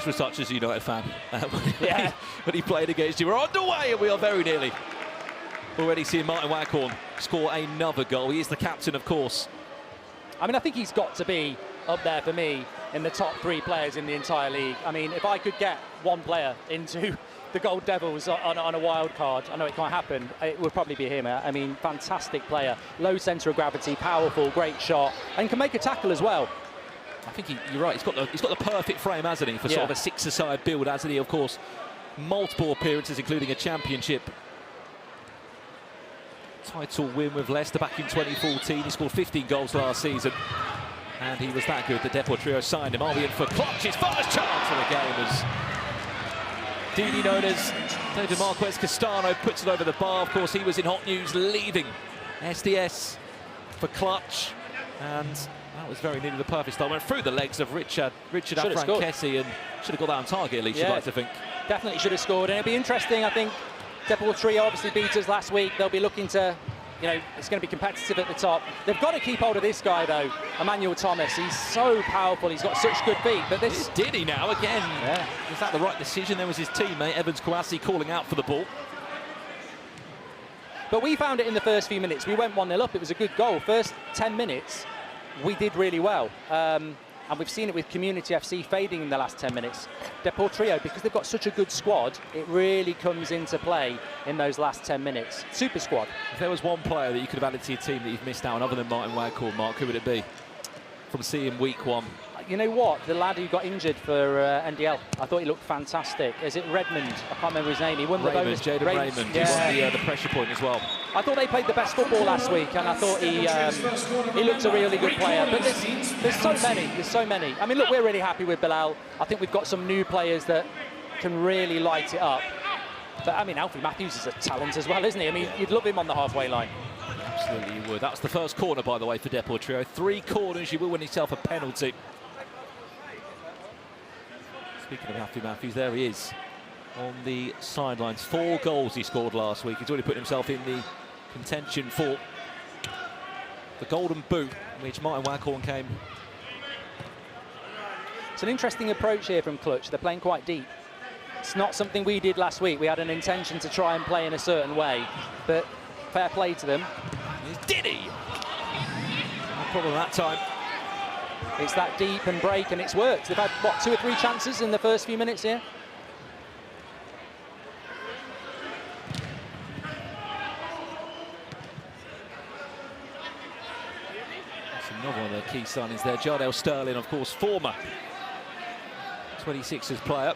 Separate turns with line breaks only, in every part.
special touch as a United fan when he played against you. We're underway, and we are very nearly already seeing Martin Waghorn score another goal. He is the captain, of course.
I mean, I think he's got to be up there for me in the top 3 players in the entire league. I mean, if I could get one player into the Gold Devils on a wild card, I know it can't happen, it would probably be him. I mean, fantastic player, low centre of gravity, powerful, great shot, and can make a tackle as well.
I think you're right. He's got the perfect frame, hasn't he, for sort of a 6-a-side build, hasn't he? Of course, multiple appearances, including a championship title win with Leicester back in 2014. He scored 15 goals last season, and he was that good that DEPORTRIO signed him. Are we in for Clutch? His first chance of the game as Dini, known as David Marquez Castano, puts it over the bar. Of course, he was in hot news, leaving SDS for Clutch, and that was very nearly the perfect start. Went through the legs of Richard Afrankesi, and should have got that on target, at least, you'd like to think. Definitely
should have scored, and it'll be interesting. I think DEPORTRIO obviously beat us last week. They'll be looking to, you know, it's going to be competitive at the top. They've got to keep hold of this guy, though, Emmanuel Thomas. He's so powerful. He's got such good feet. But this...
Did he now, again? Yeah. Was that the right decision? There was his teammate, Evans Kouassi, calling out for the ball.
But we found it in the first few minutes. We went 1-0 up. It was a good goal. First 10 minutes, we did really well. And we've seen it with Community FC fading in the last 10 minutes. DEPORTRIO, because they've got such a good squad, it really comes into play in those last 10 minutes. Super squad.
If there was one player that you could have added to your team that you've missed out on other than Martin Waghorn, Mark, who would it be? From seeing week 1.
You know what? The lad who got injured for NDL, I thought he looked fantastic. Is it Redmond? I can't remember his name. He won the bonus.
Jaden Raymond.
Yeah.
He won the pressure point as well.
I thought they played the best football last week, and I thought he looked a really good player. But there's so many. There's so many. I mean, look, we're really happy with Bilal. I think we've got some new players that can really light it up. But I mean, Alfie Matthews is a talent as well, isn't he? I mean, you'd love him on the halfway line.
Absolutely, you would. That's the first corner, by the way, for DEPORTRIO. 3 corners, you will win yourself a penalty. Speaking of Alfie Matthews, there he is on the sidelines. 4 goals he scored last week. He's already put himself in the contention for the Golden Boot, in which Martin Waghorn came.
It's an interesting approach here from Clutch. They're playing quite deep. It's not something we did last week. We had an intention to try and play in a certain way, but fair play to them.
Did he? No problem that time.
It's that deep and break, and it's worked. They've had, what, 2 or 3 chances in the first few minutes here?
That's another one of the key signings there. Jardel Sterling, of course, former 26ers player.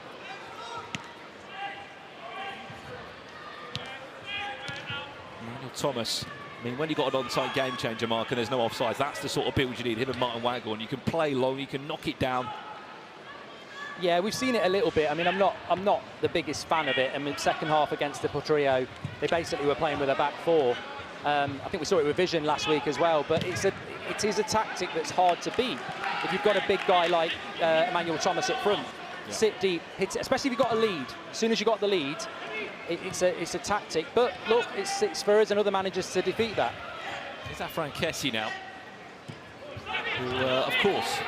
Emmanuel Thomas. I mean, when you've got an onside game changer, Mark, and there's no offsides, that's the sort of build you need. Him and Martin Waghorn. You can play long, you can knock it down.
Yeah, we've seen it a little bit. I mean, I'm not the biggest fan of it. I mean, second half against DEPORTRIO, they basically were playing with a back 4. I think we saw it with Vision last week as well. But it is a tactic that's hard to beat. If you've got a big guy like Emmanuel Thomas up front, sit deep, hit it, especially if you've got a lead. As soon as you've got the lead, it's a tactic, but look, it's for us and other managers to defeat that.
Is that Afrankesi now? Who, of course,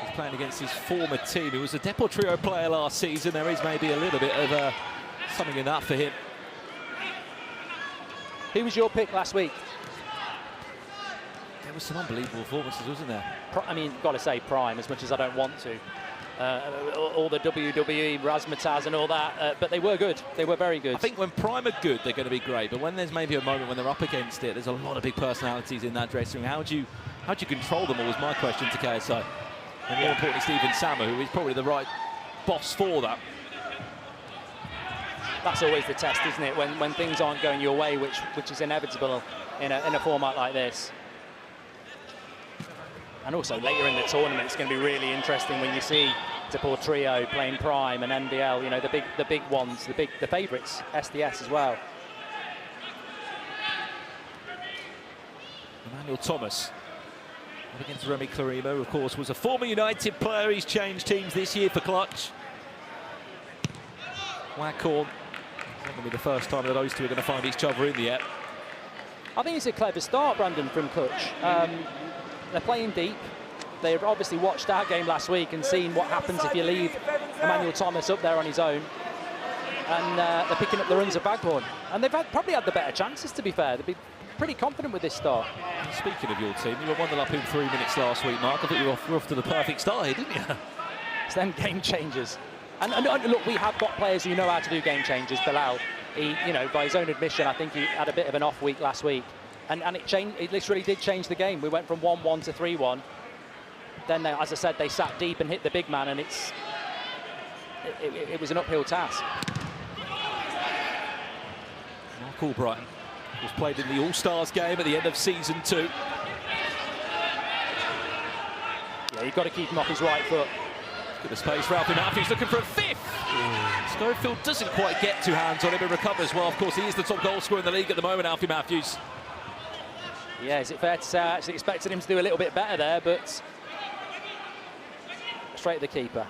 is playing against his former team. He was a DEPORTRIO player last season. There is maybe a little bit of something in that for him.
Who was your pick last week?
There was some unbelievable performances, wasn't there?
I mean, got to say Prime, as much as I don't want to. All the WWE, Razmataz and all that, but they were good. They were very good.
I think when Prime are good, they're going to be great. But when there's maybe a moment when they're up against it, there's a lot of big personalities in that dressing room. How do you control them all is my question to KSI. And more importantly, Stephen Sammer, who is probably the right boss for that.
That's always the test, isn't it? When things aren't going your way, which is inevitable in a format like this. And also later in the tournament, it's going to be really interesting when you see DEPORTRIO playing Prime and NDL. You know, the big ones, the favourites, SDS as well.
Emmanuel Thomas up against Remy Clarimo, of course, was a former United player. He's changed teams this year for Clutch. Waghorn. It's not going to be the first time that those two are going to find each other in the air.
I think it's a clever start, Brandon, from Clutch. They're playing deep. they've obviously watched our game last week and seen what happens if you leave Emmanuel Thomas up there on his own. And they're picking up the runs of Baghorn. And they've probably had the better chances, to be fair. They've been pretty confident with this start.
Speaking of your team, you were 1-0 up in 3 minutes last week, Mark. I thought you were off to the perfect start here, didn't you?
It's them game changers. And look, we have got players who know how to do game changers. Bilal, he, you know, by his own admission, I think he had a bit of an off week last week. And it changed. It literally did change the game. We went from 1-1 to 3-1. Then, as I said, they sat deep and hit the big man, and it was an uphill task.
Mark Albrighton was played in the All-Stars game at the end of season 2.
Yeah, you've got to keep him off his right foot.
Look at the space for Alfie Matthews looking for a 5th. Schofield doesn't quite get 2 hands on him and recovers well. Of course, he is the top goal scorer in the league at the moment, Alfie Matthews.
Yeah, is it fair to say I actually expected him to do a little bit better there, but straight at the keeper.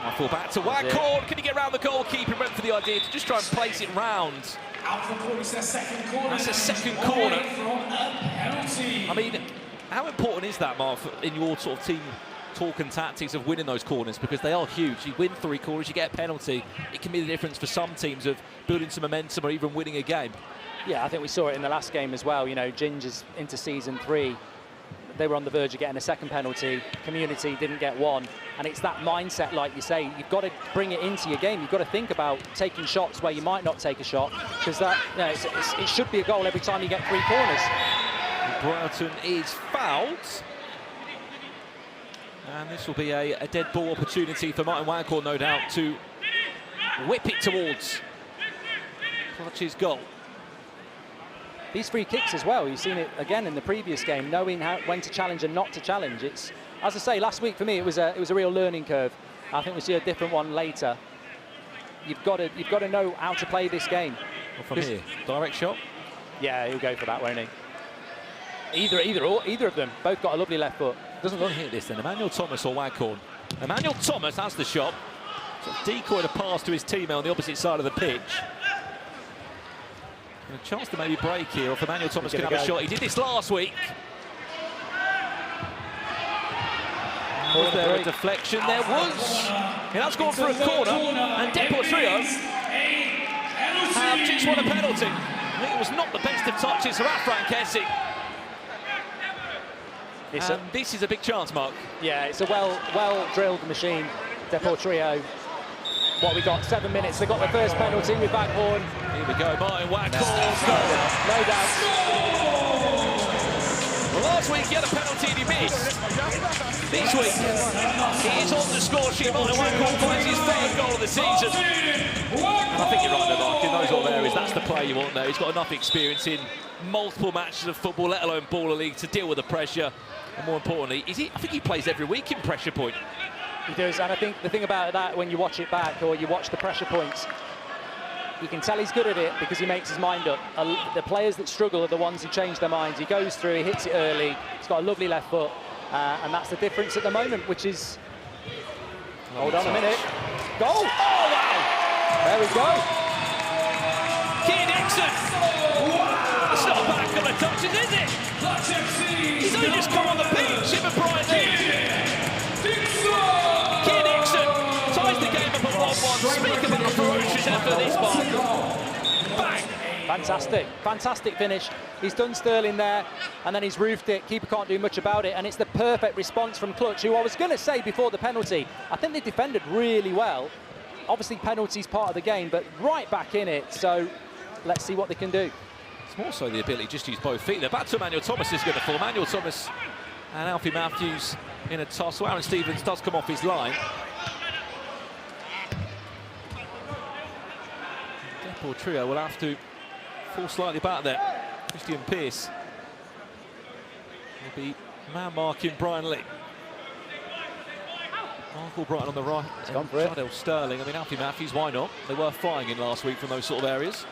I fall back to Waghorn. Can he get round the goalkeeper? Went for the idea to just try and place it round. That's a second corner. I mean, how important is that, Mark, in your sort of team talk and tactics of winning those corners? Because they are huge. You win 3 corners, you get a penalty. It can be the difference for some teams of building some momentum or even winning a game. Yeah,
I think we saw it in the last game as well. You know, Ginger's into season 3. They were on the verge of getting a second penalty. Community didn't get one. And it's that mindset, like you say, you've got to bring it into your game. You've got to think about taking shots where you might not take a shot, because that, you know, it should be a goal every time you get 3 corners.
Broughton is fouled. And this will be a dead ball opportunity for Martin Waghorn, no doubt, to whip it towards Clutch's goal.
These free kicks as well, you've seen it again in the previous game, knowing when to challenge and not to challenge. It's, as I say, last week for me it was a real learning curve. I think we'll see a different one later. You've got to know how to play this game.
Well, from here, direct shot.
Yeah, he'll go for that, won't he? Either of them. Both got a lovely left foot.
Doesn't look hit this then. Emmanuel Thomas or Waghorn. Emmanuel Thomas has the shot. Sort of decoyed a pass to his teammate on the opposite side of the pitch. And a chance to maybe break here, or if Emmanuel Thomas can have a shot. He did this last week. Was there a deflection? There was. He has gone for a corner, and DEPORTRIO have just won a penalty. I think it was not the best of touches for Afran Kessie. This is a big chance, Mark.
Yeah, it's a well-drilled machine, DEPORTRIO. What we got, 7 minutes. They got the first penalty with Baghorn.
Here we go, Martin Waghorn.
No doubt.
Well, last week he had a penalty and he missed. This week he is on the score sheet. Martin Waghorn finds his 3rd goal of the season. And I think you're right there, Mark. In those sort of areas, that's the player you want there. He's got enough experience in multiple matches of football, let alone Baller League, to deal with the pressure. And more importantly, I think he plays every week in pressure point.
He does, and I think the thing about that, when you watch it back or you watch the pressure points, you can tell he's good at it because he makes his mind up. The players that struggle are the ones who change their minds. He goes through, he hits it early, he's got a lovely left foot, and that's the difference at the moment, which is... Hold on a minute. Goal! Oh, wow! There we go.
Keane Dixon! It's not back on the touches, is it? He's only just come on the pitch, him and Brian Lee. Ties the game up at 1-1. Speak about a ferocious effort this one. Bang!
Fantastic finish. He's done Sterling there, and then he's roofed it. Keeper can't do much about it, and it's the perfect response from Clutch, who I was going to say before the penalty, I think they defended really well. Obviously, penalty's part of the game, but right back in it, so let's see what they can do.
It's more so the ability just to use both feet. They're back to Emmanuel Thomas is going to fall. Emmanuel Thomas and Alfie Matthews in a tussle. Aaron Stevens does come off his line. DEPORTRIO will have to fall slightly back there. Christian Pearce will be man marking Brian Lee. Michael Brighton on the right.
It's gone for it.
Jardel Sterling. I mean, Alfie Matthews, why not? They were flying in last week from those sort of areas.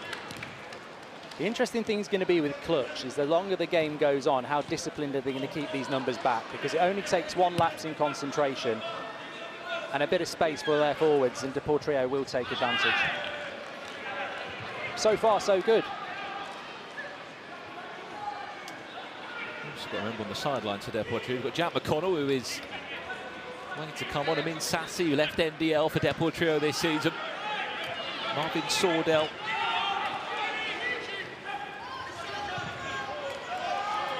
The interesting thing is going to be with Clutch is the longer the game goes on, how disciplined are they going to keep these numbers back? Because it only takes one lapse in concentration and a bit of space for their forwards, and DEPORTRIO will take advantage. so far, so good.
Just got to remember on the sideline to Deportrio, we've got Jack McConnell, who is waiting to come on. Amin Sassi, who left NDL for Deportrio this season. Marvin Sordell.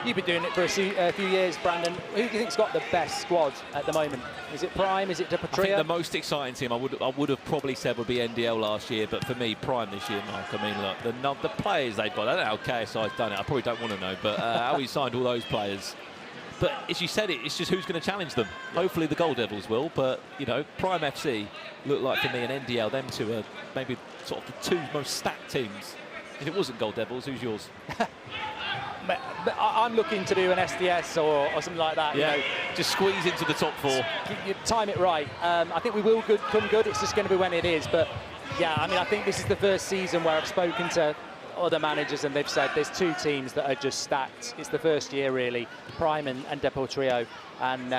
You've been doing it for a few years, Brandon. Who do you think's got the best squad at the moment? Is it Prime? Is it Deportrio?
I think the most exciting team I would have probably said would be NDL last year, but for me, Prime this year, Mark. I mean, look, the players they've got. I don't know how KSI's done it. I probably don't want to know, but how he signed all those players. But as you said, it's just who's going to challenge them. Yeah. Hopefully the Gold Devils will, but you know, Prime FC look like for me and NDL, them two are maybe sort of the two most stacked teams. If it wasn't Gold Devils, who's yours?
But I'm looking to do an SDS or something like that.
Yeah,
you know.
just squeeze into the top four.
You time it right. I think we will come good. It's just going to be when it is. But yeah, I mean, I think this is the first season where I've spoken to other managers and they've said there's two teams that are just stacked. It's the first year really, Prime and Deportrio, and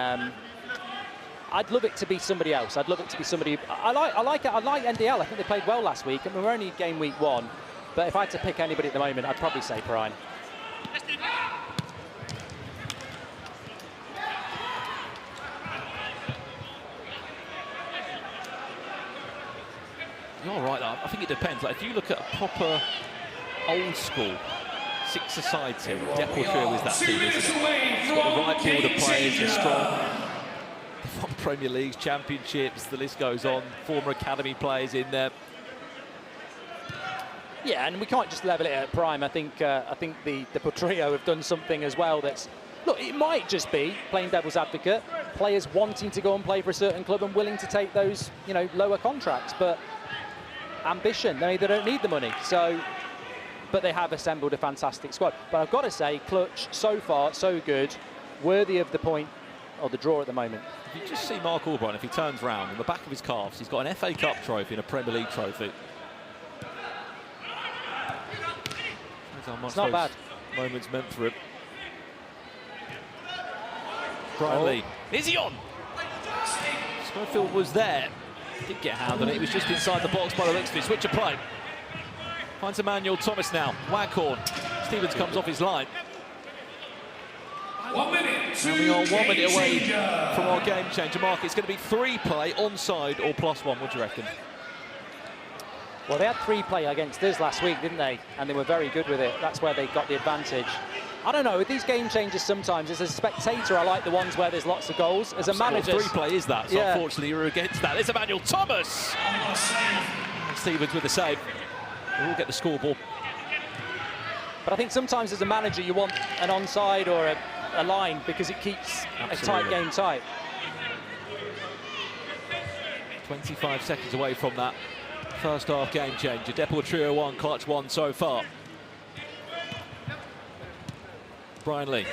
I'd love it to be somebody else. I'd love it to be somebody. I like NDL. I think they played well last week, and we're only game week 1. But if I had to pick anybody at the moment, I'd probably say Prime.
You're right. I think it depends. Like if you look at a proper old school 6-a-side team, Deportrio is that team, isn't it? It's got the right build of players. It's strong. They've won Premier Leagues, Championships. The list goes on. Former academy players in there.
Yeah, and we can't just level it at Prime. I think the Deportrio have done something as well that's... Look, it might just be, playing devil's advocate, players wanting to go and play for a certain club and willing to take those, you know, lower contracts. But ambition, they don't need the money. So, but they have assembled a fantastic squad. But I've got to say, Clutch, so far, so good, worthy of the point, or the draw at the moment.
If you just see Mark Albright, if he turns round, on the back of his calves, he's got an FA Cup trophy and a Premier League trophy.
It's not bad.
Moments meant for him. Brian Lee. Is he on? Schofield was there. Did get a hand on it. He was just inside the box by the looks of it. Switch of play. Finds Emmanuel Thomas now. Waghorn. Stevens comes off his line.
1 minute.
And we are 1 minute away from our game changer mark. It's going to be 3 play, onside or +1. What do you reckon?
Well, they had 3 play against us last week, didn't they? And they were very good with it. That's where they got the advantage. I don't know, with these game changers sometimes, as a spectator, I like the ones where there's lots of goals. As a manager...
3 play is that, so
yeah.
Unfortunately you're against that. There's Emmanuel Thomas! And Stevens with the save. We'll get the scoreboard.
But I think sometimes as a manager you want an onside or a line because it keeps a tight game tight.
25 seconds away from that first half game changer. Deportrio 1, Clutch 1 so far. Brian Lee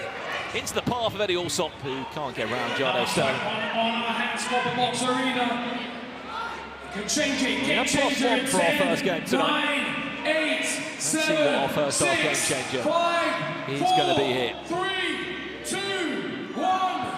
into the path of Eddie Alsop, who can't get around Jardo Stone. We have +1 for our first game tonight. Let's see what our first half game changer is going to be here.
3, 2, 1.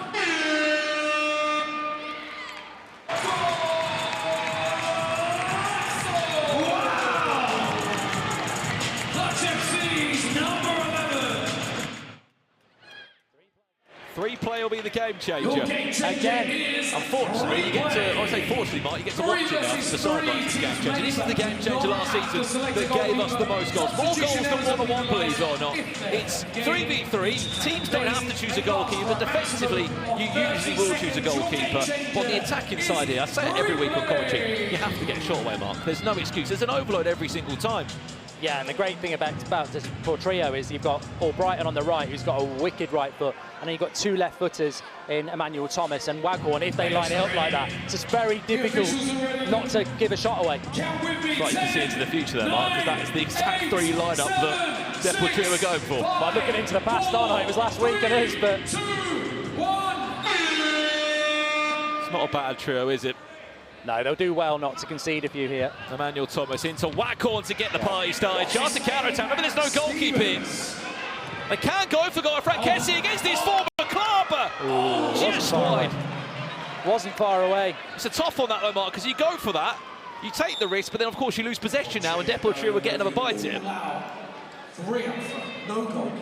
Three play will be the game changer. Again, unfortunately, you get to, I say fortunately, Mark, you get to watch it now from the sidelines of the game changer. This is the game changer last season that gave us the most goals. More goals than 1-on-1, believe it or not. It's 3v3. Teams don't have to choose a goalkeeper. Defensively, you usually will choose a goalkeeper. But on the attacking side here, I say it every week on commentary, you have to get a shot away, Mark. There's no excuse. There's an overload every single time.
Yeah, and the great thing about this Deportrio is you've got Albrighton on the right, who's got a wicked right foot, and then you've got 2 left footers in Emmanuel Thomas and Waghorn. If they line it up like that, it's just very difficult not to give a shot away.
Right, you can see into the future there, Mark, because that is the exact 3 lineup that Deportrio are going for.
Well, I'm looking into the past, aren't I? It was last week and it is, but...
It's not a bad trio, is it?
No, they'll do well not to concede a few here.
Emmanuel Thomas into Waghorn to get the party started. Chance to counter-attack. Remember, there's no goalkeeper here. They can't go for goal. Frankesi against his former club.
Wasn't far away.
It's a tough one, that though, Mark, because you go for that, You take the risk, but then of course you lose possession now, and DEPORTRIO will get another bite at him.
3 up front, no goal.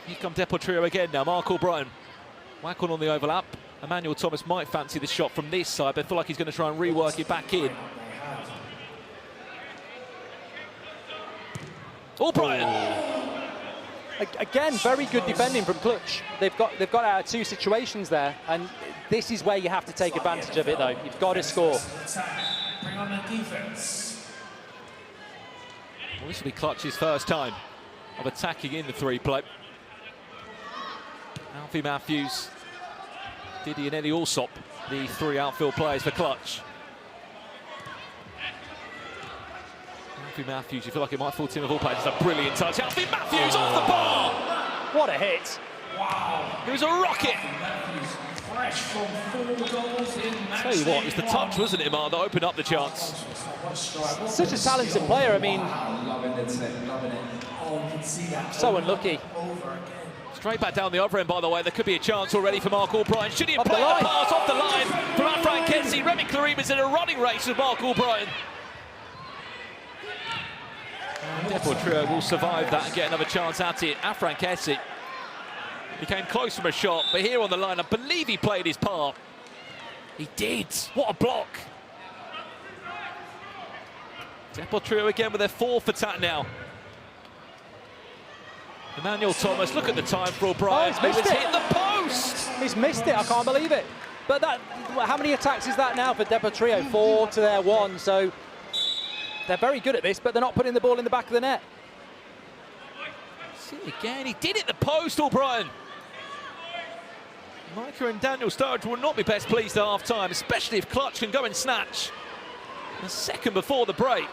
Here come DEPORTRIO again now. Mark O'Brien. Whack on the overlap. Emmanuel Thomas might fancy the shot from this side, but I feel like he's going to try and rework it back in. O'Brien.
Again, very good defending from Clutch. They've got out of 2 situations there, and this is where you have to take advantage of it, though. You've got to score.
Bring on the defense.
Well, this will be Clutch's first time of attacking in the 3-play. Alfie Matthews, Didi and Eddie Allsop, the 3 outfield players for Clutch. Alfie Matthews, you feel like it might fall team of all players. It's a brilliant touch. Alfie Matthews off the bar!
What a hit!
Wow.
It was a rocket!
Matthews fresh from 4 goals in match.
Tell you what, it was the touch, wasn't it, Mark, that opened up the chance.
Such a talented player, I mean,
Loving it. Oh, you can see that.
so unlucky.
Over again.
Straight back down the other end, by the way. There could be a chance already for Mark O'Brien. Should he have
Off the
played
line.
the pass off the line from Afran Kessie? Remy Clarim is in a running race with Mark O'Brien. DEPORTRIO will survive that and get another chance at it. Afran Kessie, he came close from a shot, but here on the line, I believe he played his part. He did. What a block. DEPORTRIO again with their 4th attack now. Emmanuel Thomas, look at the time for O'Brien.
Oh, he's missed it.
Hit the post.
He's missed it, I can't believe it. But that, how many attacks is that now for DEPORTRIO? 4 to their 1, so they're very good at this, but they're not putting the ball in the back of the net.
See again, he did hit the post, O'Brien. Micah and Daniel Sturridge will not be best pleased at half-time, especially if Clutch can go and snatch a second before the break.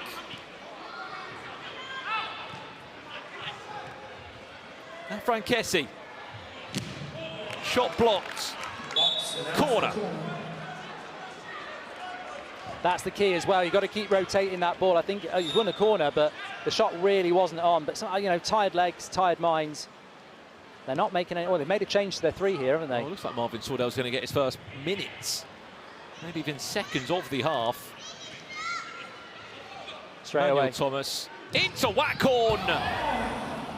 Afran Kessie. Shot blocked. Corner.
That's the key as well. You've got to keep rotating that ball. I think he's won a corner, but the shot really wasn't on. But, you know, tired legs, tired minds. They're not making any... Well, they've made a change to their 3 here, haven't they?
Oh, it looks like Marvin Sordell's going to get his first minutes, maybe even seconds of the half.
Straight
Emmanuel
away.
Thomas into Wackhorn.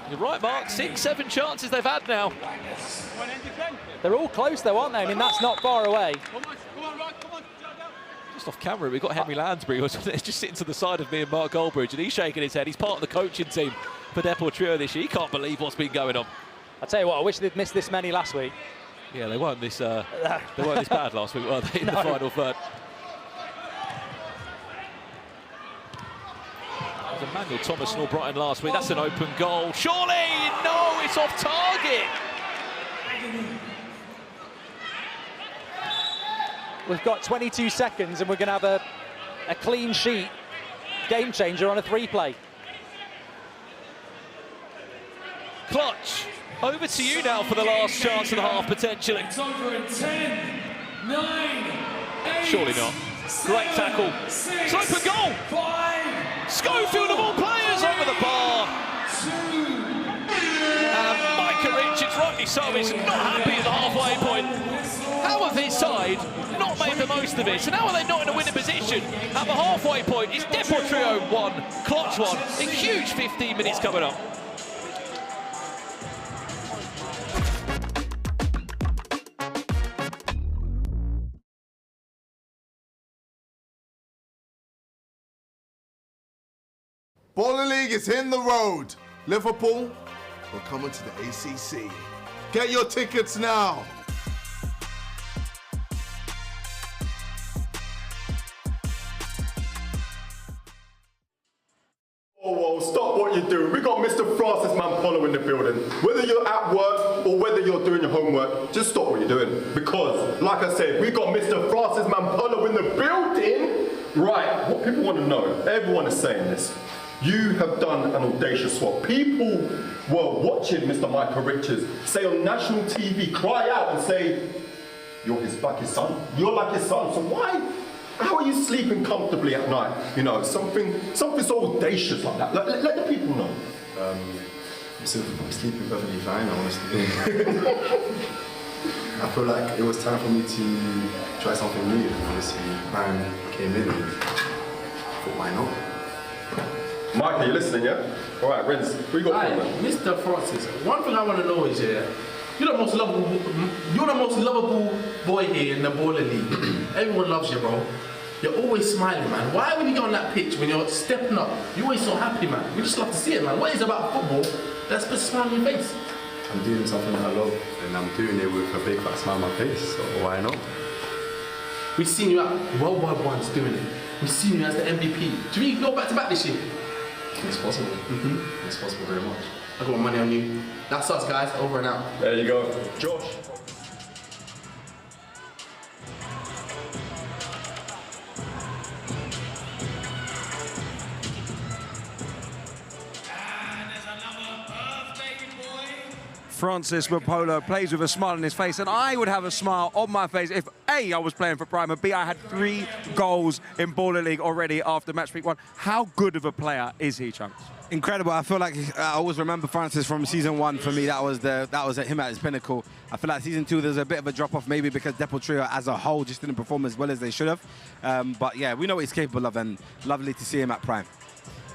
You're right, Mark. 6, 7 chances they've had now.
They're all close, though, aren't they? I mean, that's not far away.
Just off camera, we've got Henry Lansbury, who's just sitting to the side of me and Mark Goldbridge, and he's shaking his head. He's part of the coaching team for DEPORTRIO this year. He can't believe what's been going on.
I tell you what, I wish they'd missed this many last week.
Yeah, they weren't this bad last week, were they, in the final third? It was Emmanuel Thomas and O'Brien last week. That's an open goal. Surely! No, it's off target!
We've got 22 seconds and we're going to have a clean sheet game changer on a 3-play.
Clutch, over to you now for the last chance of the half, potentially.
It's over in 10, 9, 8.
Surely not. Great tackle. It's an open goal!
5.
Schofield of all players over the bar.
2.
And Micah Richards, rightly so, is not happy at the halfway point. How have his side not made the most of it? So now are they not in a winning position? At the halfway point, it's DEPORTRIO 1, Clutch 1. A huge 15 minutes coming up.
Baller League is in the road. Liverpool, we're coming to the ACC. Get your tickets now.
Oh, stop what you're doing. We got Mr. Francis Mampolo in the building. Whether you're at work or whether you're doing your homework, just stop what you're doing. Because, like I said, we got Mr. Francis Mampolo in the building. Right, what people want to know, everyone is saying this. You have done an audacious swap. People were watching Mr. Micah Richards say on national TV, cry out and say, you're like his son. You're like his son. So why? How are you sleeping comfortably at night? You know, something so audacious like that. Let the people know.
I'm sleeping perfectly fine, honestly. I feel like it was time for me to try something new. Obviously, Prime came in and I thought, why not?
Mike, are you listening, yeah? All right, Renz, who you got for me?
Mr. Francis, one thing I want to know is, yeah, you're the most lovable boy here in the baller league. Everyone loves you, bro. You're always smiling, man. Why when you get on that pitch, when you're stepping up, you're always so happy, man? We just love to see it, man. What is it about football that's puts a smile on your face?
I'm doing something I love and I'm doing it with a big fat smile on my face, so why not?
We've seen you at World War One's doing it. We've seen you as the MVP. Do you think you can go back to back this year?
It's possible. It's possible very much.
I got my money on you. That's us, guys. Over and out.
There you go. Josh.
Francis Mapolo plays with a smile on his face, and I would have a smile on my face if A, I was playing for Prime, and B, I had 3 goals in Baller League already after match week 1. How good of a player is he, Chunks?
Incredible. I feel like I always remember Francis from season 1. For me, that was him at his pinnacle. I feel like season 2 there's a bit of a drop off, maybe because DEPORTRIO as a whole just didn't perform as well as they should have. But yeah, we know what he's capable of, and lovely to see him at Prime.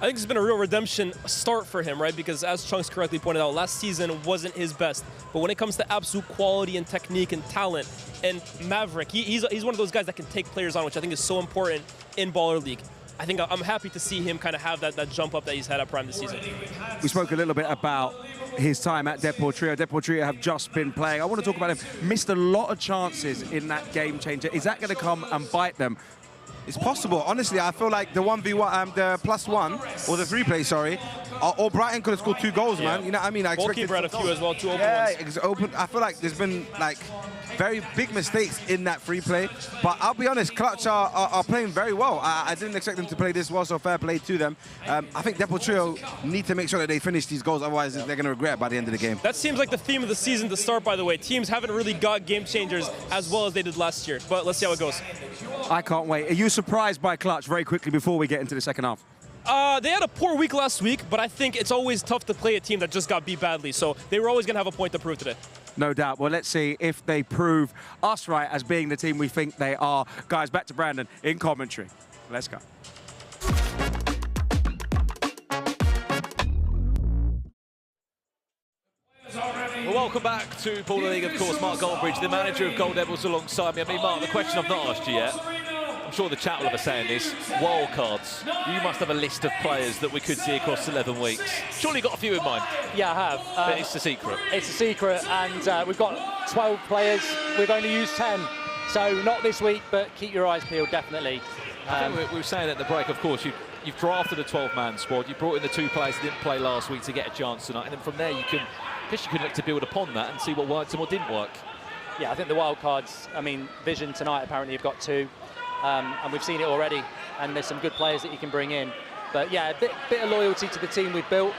I think it's been a real redemption start for him, right? Because as Chunks correctly pointed out, last season wasn't his best. But when it comes to absolute quality and technique and talent, and Maverick, he's one of those guys that can take players on, which I think is so important in Baller League. I think I'm happy to see him kind of have that jump up that he's had at Prime this season.
We spoke a little bit about his time at DEPORTRIO. DEPORTRIO have just been playing. I want to talk about him. Missed a lot of chances in that game changer. Is that going to come and bite them?
It's possible. Honestly, I feel like the 1v1, the +1, or the 3-play, sorry, or Brighton could have scored 2 goals, man. You know what I mean? I expected
goalkeeper had a few as well, 2 open ones.
Open. I feel like there's been like very big mistakes in that free play. But I'll be honest, Clutch are playing very well. I didn't expect them to play this well, so fair play to them. I think DEPORTRIO need to make sure that they finish these goals, otherwise they're going to regret it by the end of the game.
That seems like the theme of the season to start, by the way. Teams haven't really got game changers as well as they did last year. But let's see how it goes.
I can't wait. Are you surprised by Clutch very quickly before we get into the second half?
They had a poor week last week, but I think it's always tough to play a team that just got beat badly. So they were always going to have a point to prove today.
No doubt. Well, let's see if they prove us right as being the team we think they are. Guys, back to Brandon in commentary. Let's go.
Well, welcome back to Baller League, of course. Mark Goldbridge, the manager of Gold Devils, alongside me. I mean, Mark, the question I've not asked you yet, I'm sure the chat will have a say in this, wildcards. You must have a list of players that we could see across 11 weeks. Surely you've got a few in mind.
Yeah, I have.
But it's a secret.
It's a secret, and we've got 12 players. We've only used 10. So not this week, but keep your eyes peeled, definitely.
I think we were saying at the break, of course, you've drafted a 12-man squad. You brought in the 2 players that didn't play last week to get a chance tonight. And then from there, I guess you can look to build upon that and see what worked and what didn't work.
Yeah, I think the wild cards, I mean, Vision tonight apparently have got 2. And we've seen it already, and there's some good players that you can bring in. But yeah, a bit of loyalty to the team we've built,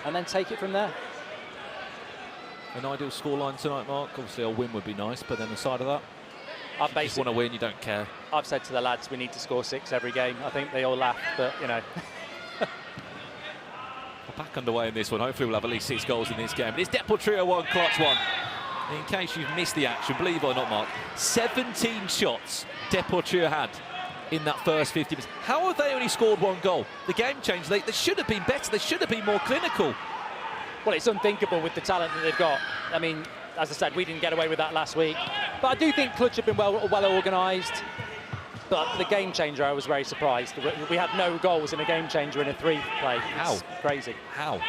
and then take it from there.
An ideal scoreline tonight, Mark? Obviously a win would be nice, but then aside of that, you just want to win, you don't care.
I've said to the lads, we need to score 6 every game. I think they all laugh, but you know.
We're back underway in this one. Hopefully we'll have at least 6 goals in this game. But it's DEPORTRIO 1, Clutch 1. In case you've missed the action, believe it or not, Mark, 17 shots DEPORTRIO had in that first 50 minutes. How have they only scored 1 goal? The game changed. They should have been better. They should have been more clinical.
Well, it's unthinkable with the talent that they've got. I mean, as I said, we didn't get away with that last week. But I do think Clutch have been well organised. But the game changer, I was very surprised. We had no goals in a game changer in a 3-play.
How?
It's crazy.
How?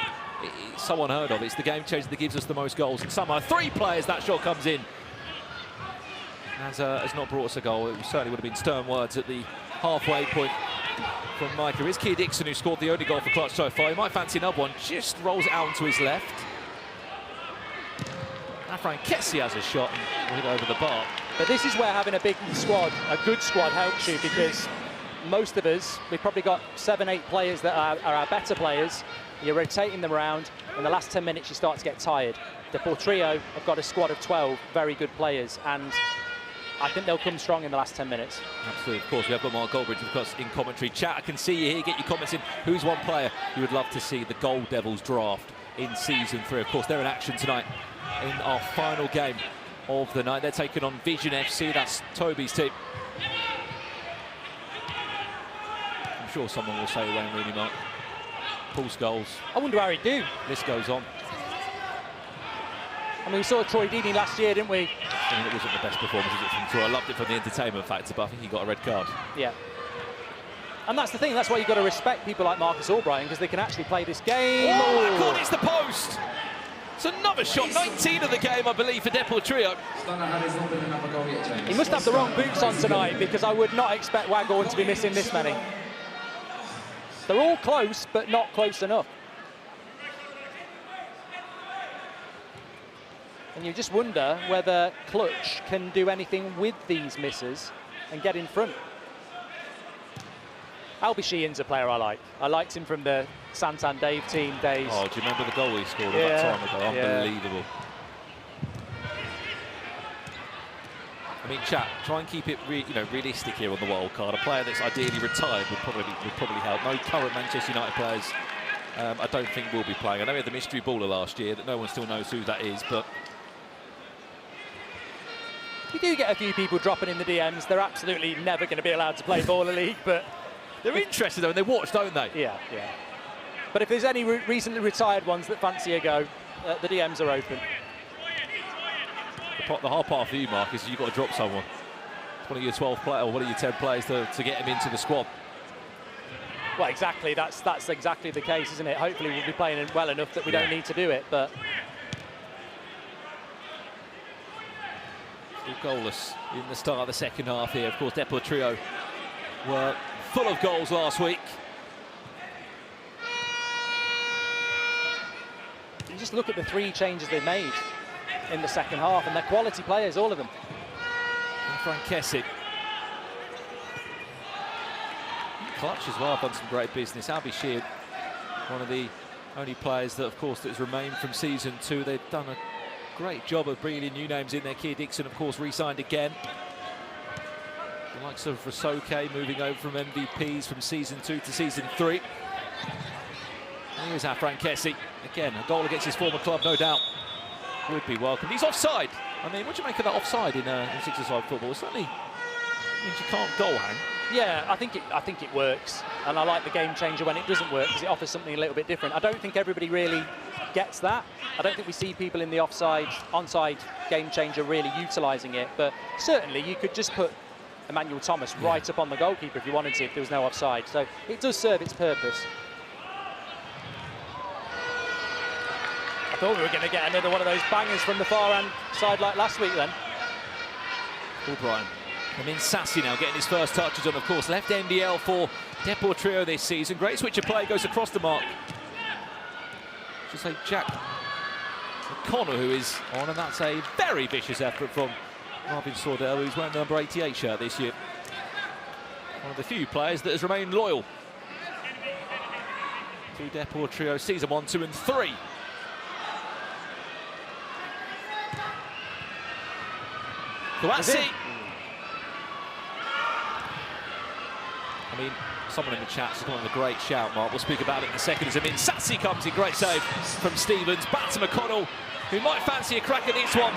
It's so unheard of. It's the game changer that gives us the most goals. And somehow 3 players, that shot comes in. Has not brought us a goal. It certainly would have been stern words at the halfway point from Micah. It's Keir Dixon who scored the only goal for Clutch so far. He might fancy another one. Just rolls it out onto his left. Afran Kessie has a shot and hit over the bar.
But this is where having a big squad, a good squad, helps you, because most of us, we've probably got 7, 8 players that are our better players. You're rotating them around. In the last 10 minutes, you start to get tired. DEPORTRIO have got a squad of 12 very good players, and I think they'll come strong in the last 10 minutes.
Absolutely. Of course, we have got Mark Goldbridge, of course, in commentary. Chat, I can see you here. Get your comments in. Who's one player you would love to see the Gold Devils draft in Season 3. Of course, they're in action tonight in our final game of the night. They're taking on Vision FC. That's Toby's team. I'm sure someone will say Wayne Rooney, Mark. Paul's goals.
I wonder how he'd do.
List goes on.
I mean, we saw Troy Deeney last year, didn't we?
I mean, it wasn't the best performance from Troy. I loved it from the entertainment factor, but I think he got a red card.
Yeah. And that's the thing. That's why you've got to respect people like Marcus Albright, because they can actually play this game.
Oh, my God, it's the post. It's another shot. 19 of the game, I believe, for Deportrio.
He must have the wrong boots on tonight, because I would not expect Waghorn to be missing this many. They're all close, but not close enough. And you just wonder whether Clutch can do anything with these misses and get in front. Albie Sheehan's a player I like. I liked him from the Santan Dave team days.
Oh, do you remember the goal he scored all that time ago? Unbelievable. I mean, chat, try and keep it realistic here on the wild card. A player that's ideally retired would probably help. No current Manchester United players, I don't think will be playing. I know we had the mystery baller last year that no one still knows who that is, but
you do get a few people dropping in the DMs. They're absolutely never going to be allowed to play Baller League, but
they're interested though, and they watch, don't they?
Yeah. But if there's any recently retired ones that fancy a go, the DMs are open.
The hard part for you, Mark, is you've got to drop someone. It's one of your 12 players or one of your 10 players to get him into the squad.
Well, exactly. That's exactly the case, isn't it? Hopefully we'll be playing well enough that we don't need to do it, but
still goalless in the start of the second half here. Of course, Deportrio were full of goals last week.
You just look at the 3 changes they made in the second half, and they're quality players, all of them.
And Frankesi. Clutch as well, done some great business. Albie Sheard, one of the only players that, of course, that has remained from Season 2. They've done a great job of bringing in new names in there. Keir Dixon, of course, re-signed again. The likes of Rasoke moving over from MVPs from Season 2 to Season 3. Here's Frankesi. Again, a goal against his former club, no doubt, would be welcome. He's offside. I mean, what do you make of that offside in six-a-side football? It certainly means you can't goal hang.
Yeah, I think it works, and I like the game changer when it doesn't work, because it offers something a little bit different. I don't think everybody really gets that. I don't think we see people in the onside game changer really utilising it, but certainly you could just put Emmanuel Thomas right up on the goalkeeper if you wanted to, if there was no offside. So it does serve its purpose. I thought we were going to get another one of those bangers from the far-hand side like last week then.
Albright. I mean, Sassy now getting his first touches on, of course, left NDL for Deportrio this season. Great switch of play, goes across the mark. Just say Jack O'Connor, who is on, and that's a very vicious effort from Marvin Sordell, who's wearing the number 88 shirt this year. One of the few players that has remained loyal to Deportrio season 1, 2 and 3. Kouassi. I mean, someone in the chat's come on a great shout, Mark. We'll speak about it in a second as Amin Sassi comes in. Great save from Stevens. Back to McConnell, who might fancy a crack at this one.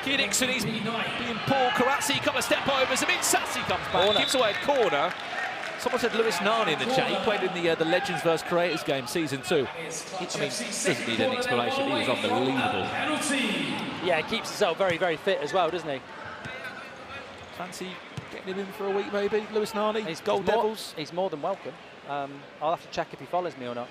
Keir Dixon, he's being poor. Kouassi, couple of step overs. Amin Sassi comes back, gives away a corner. Someone said Lewis Nani in the chat. He played in the Legends vs Creators game, season 2. I mean, doesn't need an explanation. He was unbelievable.
Yeah, he keeps himself very, very fit as well, doesn't he?
Fancy getting him in for a week, maybe, Lewis Nani? Gold Devils?
He's more than welcome. I'll have to check if he follows me or not.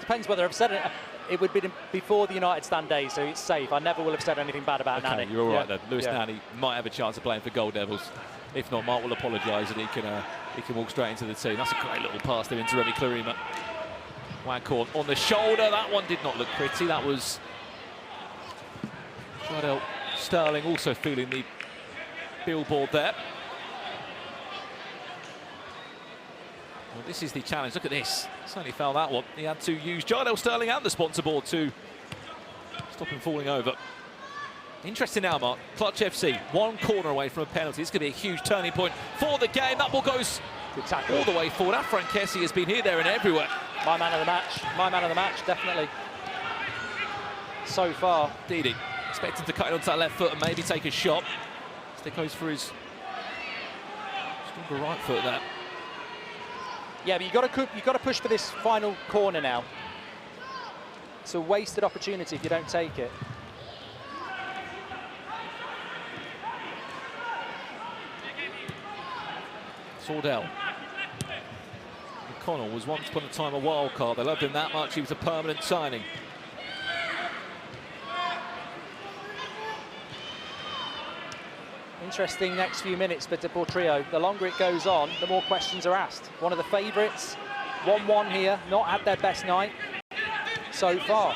Depends whether I've said it. It would be before the United Stand days, so it's safe. I never will have said anything bad about Nani.
You're all right then. Lewis Nani might have a chance of playing for Gold Devils. If not, Mark will apologise and he can walk straight into the team. That's a great little pass there into Remy Clarima. Waghorn on the shoulder. That one did not look pretty. That was Jardel Sterling also feeling the billboard there. Well, this is the challenge. Look at this. Certainly found that one. He had to use Jardel Sterling and the sponsor board to stop him falling over. Interesting now, Mark. Clutch FC, one corner away from a penalty. This could be a huge turning point for the game. That ball goes all the way forward. Frankesi has been here, there and everywhere.
My man of the match. My man of the match, definitely. So far.
Didi expected to cut it onto that left foot and maybe take a shot. Stick goes for his stronger right foot there.
Yeah, but you've got to push for this final corner now. It's a wasted opportunity if you don't take it.
Sordell. McConnell was once upon a time a wild card. They loved him that much. He was a permanent signing.
Interesting next few minutes for DEPORTRIO. The longer it goes on, the more questions are asked. One of the favourites, 1-1 here, not had their best night so far.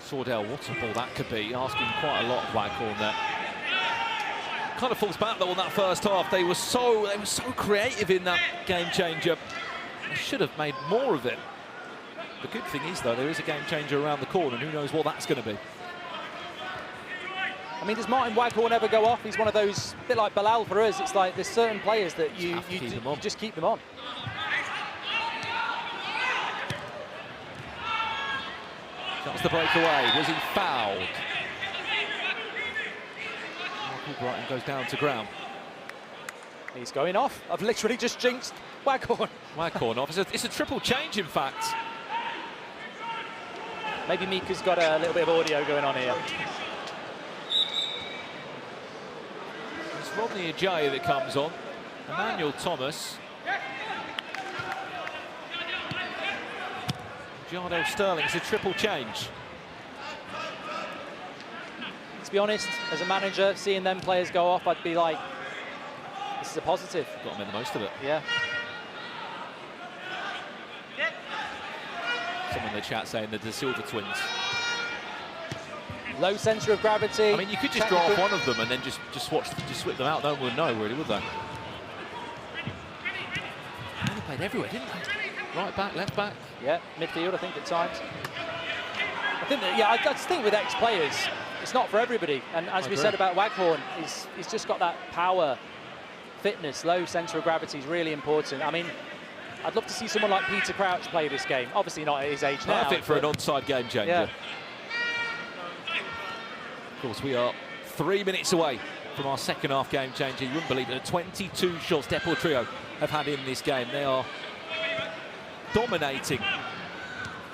Sordell, what a ball that could be, asking quite a lot of Waghorn there. Kind of falls back though on that first half. They were so creative in that game changer. They should have made more of it. The good thing is though, there is a game changer around the corner, and who knows what that's going to be.
I mean, does Martin Waghorn ever go off? He's one of those, a bit like Bilal for us. It's like there's certain players that you just keep them on.
That's the breakaway. Was he fouled? Michael Brighton goes down to ground.
He's going off. I've literally just jinxed Waghorn.
Waghorn off. It's a triple change, in fact.
Maybe Mika's got a little bit of audio going on here.
It's Rodney Ajayi that comes on. Emmanuel Thomas. Jardo Sterling. It's a triple change.
To be honest, as a manager, seeing them players go off, I'd be like, this is a positive.
Got to make the most of it.
Yeah.
Someone in the chat saying the De Silva twins.
Low centre of gravity.
I mean, you could just draw off one of them and then just swip them out. No one would know, really, would they? They played everywhere, didn't they? Right back, left back.
Yeah, midfield, I think, at times. I think that, yeah, I just think with ex-players, it's not for everybody. And as we said about Waghorn, he's just got that power, fitness, low centre of gravity is really important. I mean, I'd love to see someone like Peter Crouch play this game. Obviously not at his age now.
Perfect for an onside game changer.
Yeah.
Of course, we are 3 minutes away from our second half game changer. You wouldn't believe it. 22 shots DEPORTRIO have had in this game. They are dominating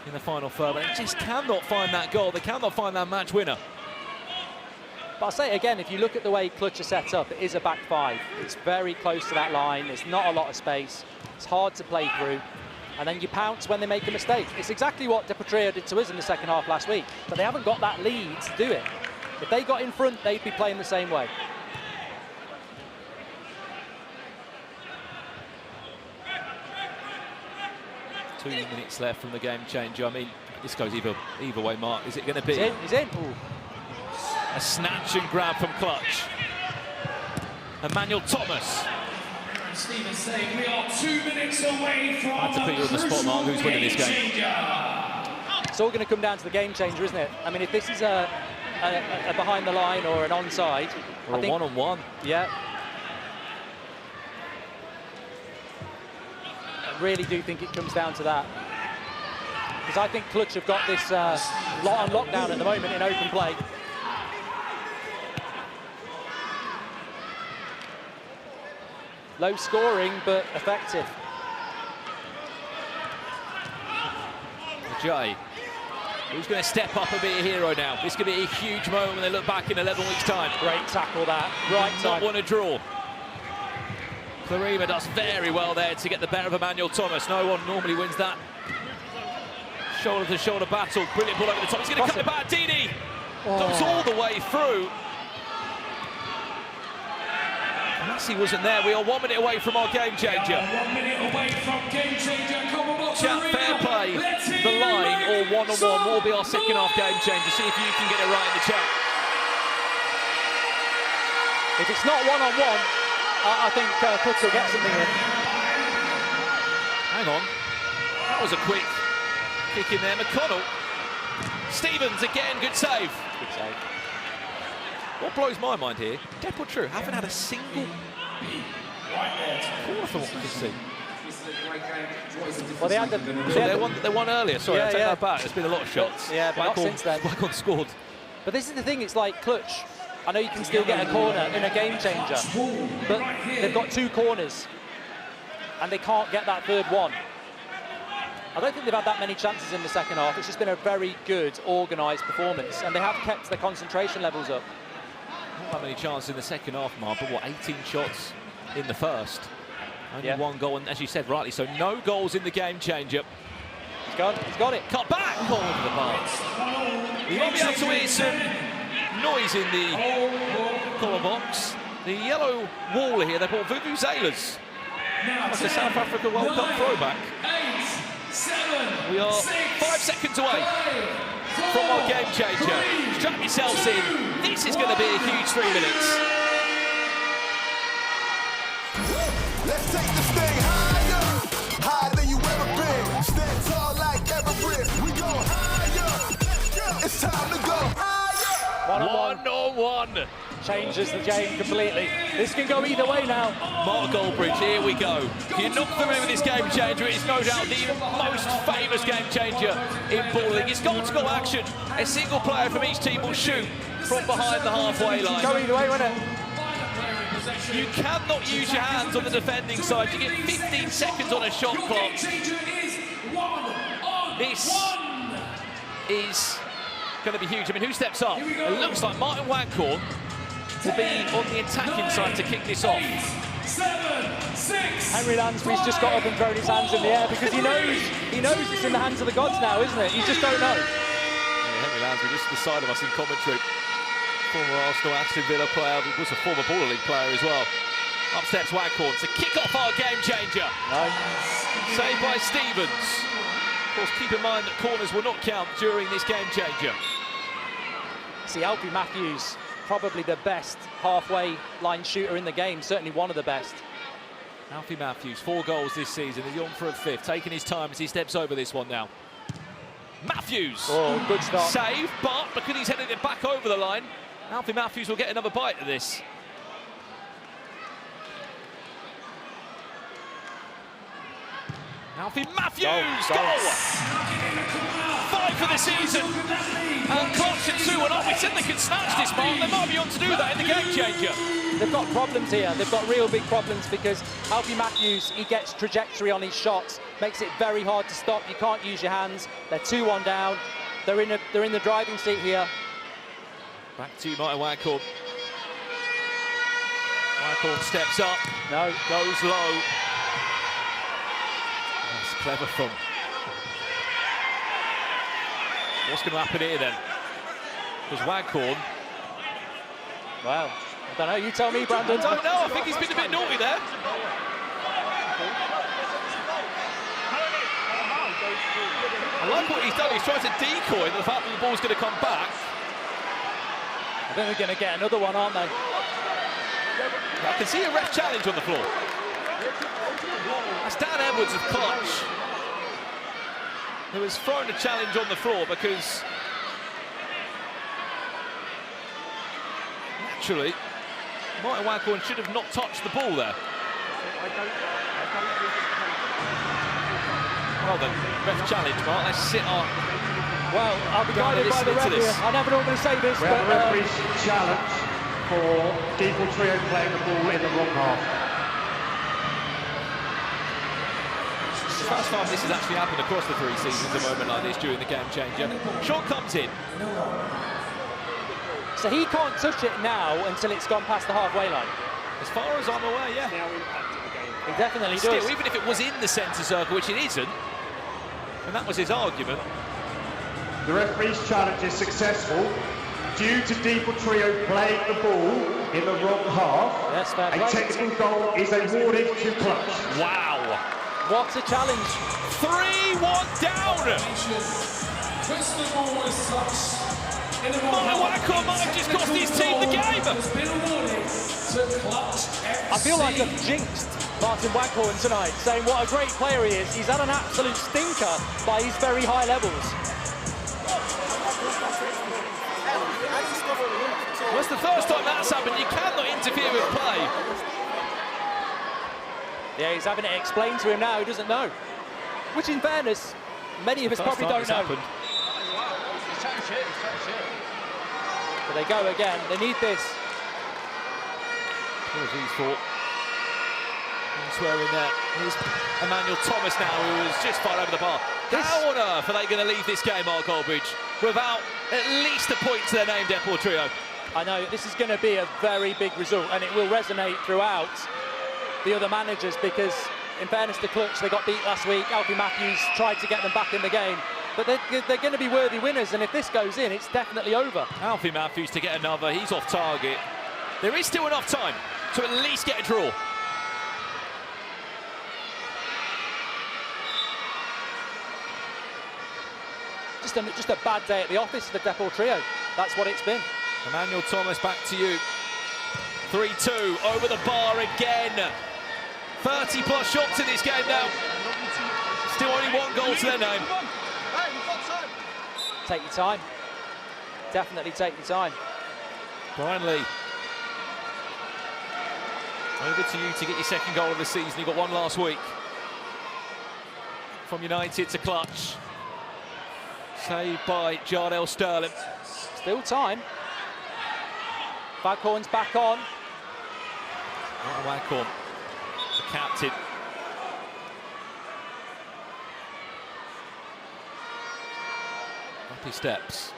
in the final third, but they just cannot find that goal. They cannot find that match winner.
But I'll say it again, if you look at the way Clutch are set up, it is a back five. It's very close to that line. There's not a lot of space. It's hard to play through. And then you pounce when they make a mistake. It's exactly what DEPORTRIO did to us in the second half last week. But they haven't got that lead to do it. If they got in front, they'd be playing the same way.
Two minutes left from the game changer. I mean, this goes either way, Mark. Is it going to be?
He's in. Ooh.
A snatch and grab from Clutch. Emmanuel Thomas.
Stephen saying we are 2 minutes away from
I had to put you on the spot, Mark. Who's winning this game?
It's all going to come down to the game changer, isn't it? I mean, if this is a behind the line or an onside,
or a one-on-one.
Yeah. I really do think it comes down to that. Because I think Clutch have got this lot on lockdown at the moment in open play. Low scoring, but effective.
Jay, who's going to step up and be a hero now? This could be a huge moment when they look back in 11 weeks' time.
Great tackle that, right time.
Not want to draw. Clarima does very well there to get the better of Emmanuel Thomas. No one normally wins that shoulder-to-shoulder battle. Brilliant ball over the top. He's going to cut it back. Didi goes all the way through. Messi wasn't there. We are 1 minute away from our game changer.
1 minute away from game changer.
Chat, fair play, the line, or one-on-one will be our second half game changer. See if you can get it right in the chat.
If it's not one-on-one, I think Clutch will get something in.
Hang on. That was a quick kick in there. McConnell. Stevens again, good save.
Good save.
What blows my mind here, DEPORTRIO haven't had a single corner from what we can see.
Well, they had the...
They won earlier. Sorry, I take that back. There's been a lot of shots.
Yeah, but not since then.
Waghorn scored.
But this is the thing, it's like clutch. I know you can still get a corner in a game changer, but they've got 2 corners and they can't get that third one. I don't think they've had that many chances in the second half. It's just been a very good, organised performance, and they have kept their concentration levels up.
Not that many chances in the second half, Mark, but what, 18 shots in the first? Only 1 goal, and as you said rightly, so no goals in the game changer.
He's got it.
Cut back, over the bar. You might be able to hear some noise in the corner box. The yellow wall here, they brought vuvuzelas. That's a South Africa World Cup throwback. We are 5 seconds away from our game changer. Strap yourselves in. This is going to be a huge 3 minutes.
Let's take this thing higher, higher than you ever been. Stand tall like Everest. We go higher. It's time to go higher.
1-on-1.
Changes the game completely. This can go either way now.
Mark Goldbridge, here we go. If you're not familiar with this game changer, it's no doubt the most famous game changer in ball league. It's goal-to-goal action. A single player from each team will shoot from behind the halfway line.
Go either way, won't it?
You cannot use your hands on the defending side. You get 15 seconds on a shot clock. This is going to be huge. I mean, who steps up? It looks like Martin Waghorn will be on the attacking side to kick this off.
Henry Lansbury's just got up and thrown his hands in the air because he knows it's in the hands of the gods now, isn't it? You just don't know.
Yeah, Henry Lansbury, just to the side of us in commentary. Former Arsenal, Aston Villa player, he was a former Baller League player as well. Up steps Waghorn to kick off our game changer.
Nice.
Saved by Stevens. Of course, keep in mind that corners will not count during this game changer.
See, Alfie Matthews, probably the best halfway line shooter in the game, certainly one of the best.
Alfie Matthews, 4 goals this season. He's on for a 5th, taking his time as he steps over this one now. Matthews.
Oh, good start.
Save, but because he's heading it back over the line, Alfie Matthews will get another bite at this. Alfie Matthews, goal! 5 for the season. And Clutch at 2-1. We said they could snatch this, Mark. They might be on to do that in the game changer.
They've got problems here. They've got real big problems because Alfie Matthews, he gets trajectory on his shots, makes it very hard to stop. You can't use your hands. They're 2-1 down. They're in the driving seat here.
Back to Martin Waghorn. Waghorn steps up.
No.
Goes low. That's clever from. What's going to happen here then? Because Waghorn.
Wow. I don't know. You tell me, Brandon.
I don't know. I think he's been a bit naughty there. I like what he's done. He's trying to decoy the fact that the ball's going to come back.
I think they're going to get another one, aren't they?
I can see a ref challenge on the floor. That's Dan Edwards of Clutch, who has thrown a challenge on the floor because naturally Martin Waghorn should have not touched the ball there. Well then, ref challenge, Mark. Let's sit our.
Well, I'll be guided by the ref here. I never normally say this,
but referee's challenge for DEPORTRIO playing the ball in the wrong half.
It's the first time this has actually happened across the 3 seasons, a moment like this during the game changer. Sean comes in.
So he can't touch it now until it's gone past the halfway line.
As far as I'm aware, yeah.
He definitely
Still,
does.
even if it was in the centre circle, which it isn't, and that was his argument.
The referee's challenge is successful due to DEPORTRIO playing the ball in the wrong half.
Yes, fair play.
A technical goal is awarded to Clutch.
Wow.
What a challenge.
3-1 down. Martin Waghorn might have just cost his team the game.
I feel like I've jinxed Martin Waghorn tonight, saying what a great player he is. He's had an absolute stinker by his very high levels.
Well, it's the first time that's happened. You cannot interfere with play.
Yeah, he's having it explained to him now. He doesn't know. Which, in fairness, many of us probably don't know. But they go again. They need this.
Apologies for swearing there. Here's Emmanuel Thomas now, who has just fired over the bar. How on earth are they going to leave this game, Mark Goldbridge, without at least a point to their name, DEPORTRIO?
I know, this is going to be a very big result, and it will resonate throughout the other managers, because, in fairness to Clutch, they got beat last week. Alfie Matthews tried to get them back in the game. But they're going to be worthy winners, and if this goes in, it's definitely over.
Alfie Matthews to get another. He's off target. There is still enough time to at least get a draw.
Just a bad day at the office for DEPORTRIO. That's what it's been.
Emmanuel Thomas, back to you. 3-2 over the bar again. 30+ shots in this game now. Still only 1 goal to their name.
Take your time. Definitely take your time.
Brian Lee. Over to you to get your 2nd goal of the season. You got 1 last week. From United to Clutch. Saved by Jardel Sterling.
Still time. Waghorn's back on.
Not Waghorn, the captain. Up he steps.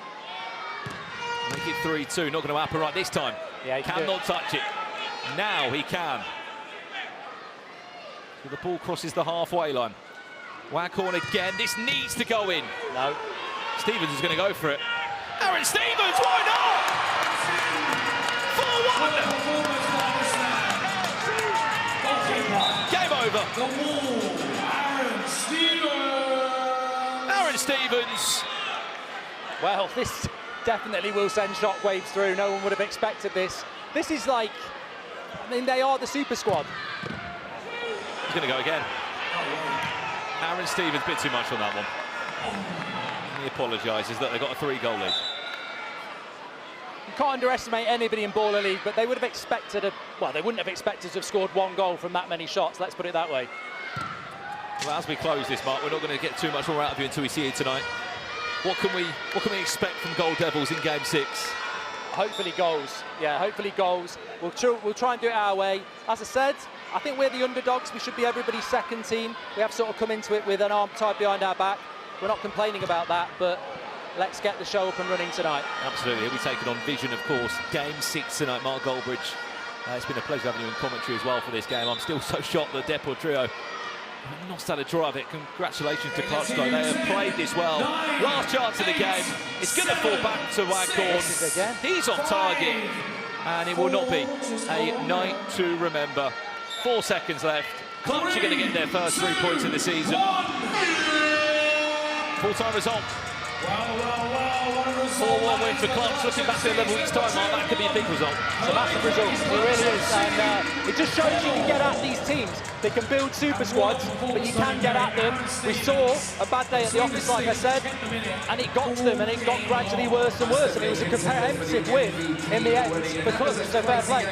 Make it 3-2. Not going to happen right this time.
Yeah, he
cannot touch it. Now he can. So the ball crosses the halfway line. Waghorn again. This needs to go in.
No.
Stevens is going to go for it. Aaron Stevens, why not? 4-1. Game over. Aaron Stevens.
Well, this definitely will send shockwaves through. No one would have expected this. This is like, I mean, they are the super squad.
He's going to go again. Aaron Stevens, a bit too much on that one. He apologises that they got a 3-goal lead.
You can't underestimate anybody in Baller League, but they would have expected well, they wouldn't have expected to have scored 1 goal from that many shots, let's put it that way.
Well, as we close this, Mark, we're not going to get too much more out of you until we see you tonight. What can we expect from Gold Devils in Game 6?
Hopefully goals. Yeah, hopefully goals. We'll try and do it our way. As I said, I think we're the underdogs. We should be everybody's 2nd team. We have sort of come into it with an arm tied behind our back. We're not complaining about that, but let's get the show up and running tonight.
Absolutely. He'll be taking on Vision, of course. Game 6 tonight, Mark Goldbridge. It's been a pleasure having you in commentary as well for this game. I'm still so shocked that DEPORTRIO not had a draw of it. Congratulations to Clutch, though. They have played this well. Last chance of the game. It's going to fall back to Waghorn. He's off target, and it will not be a night to remember. 4 seconds left. Clutch are going to get their first 3 points of the season. Full-time result. 4-1 win for Clutch. Looking back to 11 weeks' time, Mark, that could be a big result.
It's a massive result. It really is. And it just shows you can get at these teams. They can build super squads, but you can get at them. We saw a bad day at the office, like I said, and it got to them, and it got gradually worse and worse. And it was a comprehensive win in the end for Clutch. So fair play.